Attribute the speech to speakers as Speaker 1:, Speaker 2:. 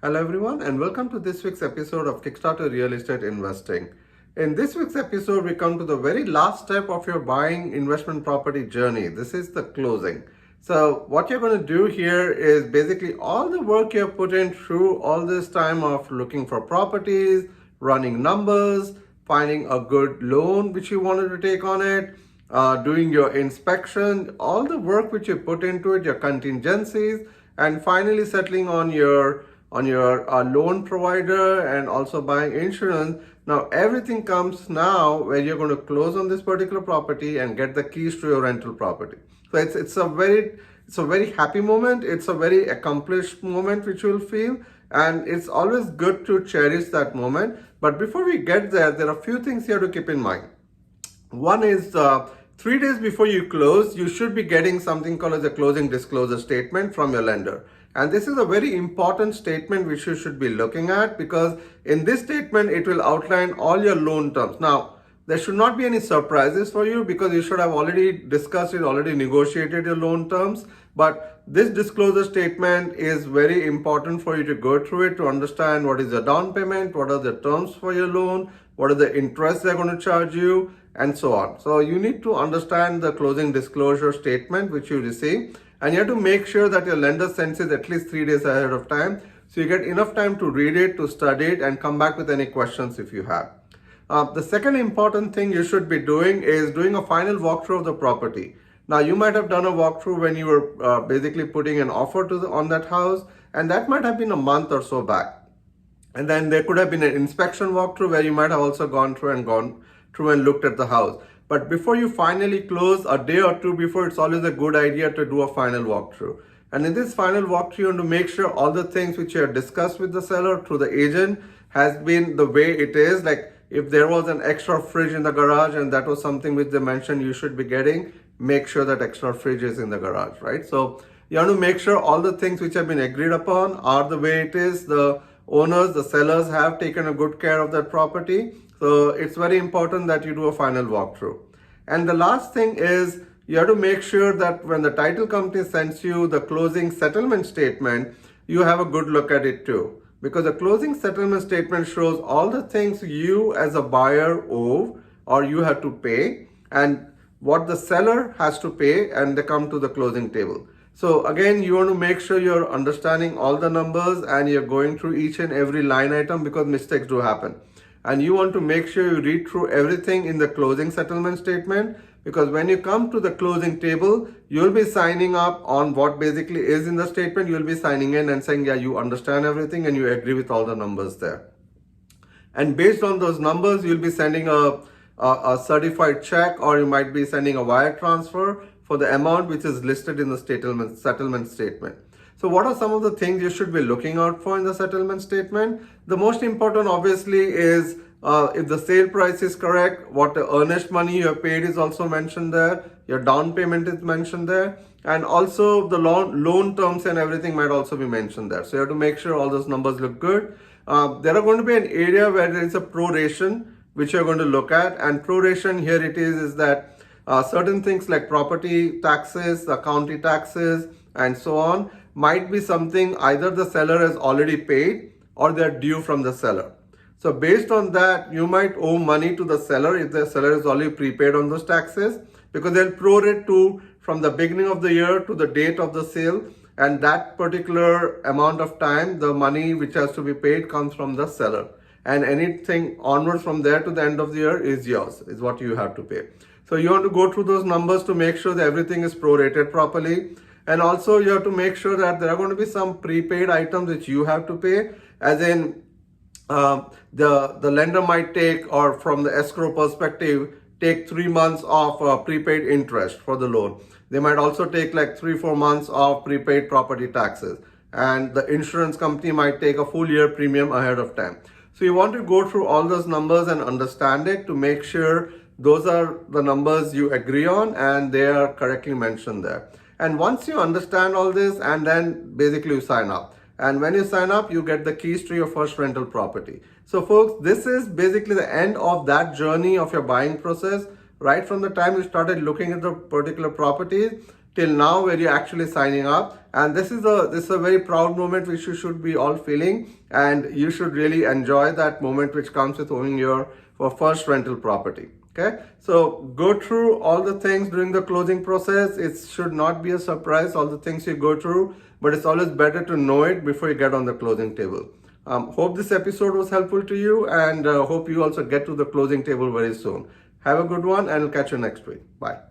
Speaker 1: Hello everyone and welcome to this week's episode of Kickstarter Real Estate Investing. In this week's episode, we come to the very last step of your buying investment property journey. This is the closing. So what you're going to do here is basically all the work you have put in through all this time of looking for properties, running numbers, finding a good loan which you wanted to take on it, doing your inspection, all the work which you put into it, your contingencies, and finally settling on your loan provider and also buying insurance. Now everything comes now where you're going to close on this particular property and get the keys to your rental property. So it's a very happy moment. It's a very accomplished moment which you'll feel, and it's always good to cherish that moment. But before we get there, there are a few things you have to keep in mind. One is 3 days before you close, you should be getting something called as a closing disclosure statement from your lender. And this is a very important statement which you should be looking at, because in this statement, it will outline all your loan terms. Now, there should not be any surprises for you because you should have already discussed it, already negotiated your loan terms. But this disclosure statement is very important for you to go through it to understand what is the down payment, what are the terms for your loan, what are the interests they're going to charge you, and so on. So you need to understand the closing disclosure statement which you receive, and you have to make sure that your lender sends it at least 3 days ahead of time, so you get enough time to read it, to study it, and come back with any questions if you have. The second important thing you should be doing is doing a final walkthrough of the property. Now, you might have done a walkthrough when you were basically putting an offer on that house, and that might have been a month or so back. And then there could have been an inspection walkthrough where you might have also gone through and looked at the house. But before you finally close, a day or two before, it's always a good idea to do a final walkthrough. And in this final walkthrough, you want to make sure all the things which you have discussed with the seller through the agent has been the way it is. Like if there was an extra fridge in the garage and that was something which they mentioned you should be getting, make sure that extra fridge is in the garage, right? So you have to make sure all the things which have been agreed upon are the way it is. The owners, the sellers have taken a good care of that property. So it's very important that you do a final walkthrough. And the last thing is you have to make sure that when the title company sends you the closing settlement statement, you have a good look at it too. Because the closing settlement statement shows all the things you as a buyer owe or you have to pay, and what the seller has to pay, and they come to the closing table. So again, you want to make sure you're understanding all the numbers and you're going through each and every line item, because mistakes do happen. And you want to make sure you read through everything in the closing settlement statement, because when you come to the closing table, you'll be signing up on what basically is in the statement. You'll be signing in and saying, yeah, you understand everything and you agree with all the numbers there. And based on those numbers, you'll be sending a certified check, or you might be sending a wire transfer for the amount which is listed in the settlement statement. So what are some of the things you should be looking out for in the settlement statement? The most important obviously is if the sale price is correct, what the earnest money you have paid is also mentioned there, your down payment is mentioned there, and also the loan terms and everything might also be mentioned there. So you have to make sure all those numbers look good. There are going to be an area where there is a proration which you're going to look at, and proration here it is that certain things like property taxes, the county taxes, and so on might be something either the seller has already paid or they're due from the seller. So based on that, you might owe money to the seller if the seller is already prepaid on those taxes, because they'll prorate to from the beginning of the year to the date of the sale, and that particular amount of time, the money which has to be paid comes from the seller. And anything onwards from there to the end of the year is yours, is what you have to pay. So you want to go through those numbers to make sure that everything is prorated properly. And also you have to make sure that there are going to be some prepaid items which you have to pay, as in the lender might take, or from the escrow perspective, take 3 months of prepaid interest for the loan. They might also take like 3-4 months of prepaid property taxes, and the insurance company might take a full year premium ahead of time. So you want to go through all those numbers and understand it to make sure those are the numbers you agree on and they are correctly mentioned there. And once you understand all this, and then basically you sign up. And when you sign up, you get the keys to your first rental property. So folks, this is basically the end of that journey of your buying process. Right from the time you started looking at the particular properties, till now where you're actually signing up. And this is a very proud moment which you should be all feeling, and you should really enjoy that moment which comes with owning your first rental property. Okay, so go through all the things during the closing process. It should not be a surprise, all the things you go through, but it's always better to know it before you get on the closing table. Hope this episode was helpful to you, and hope you also get to the closing table very soon. Have a good one, and I'll catch you next week. Bye.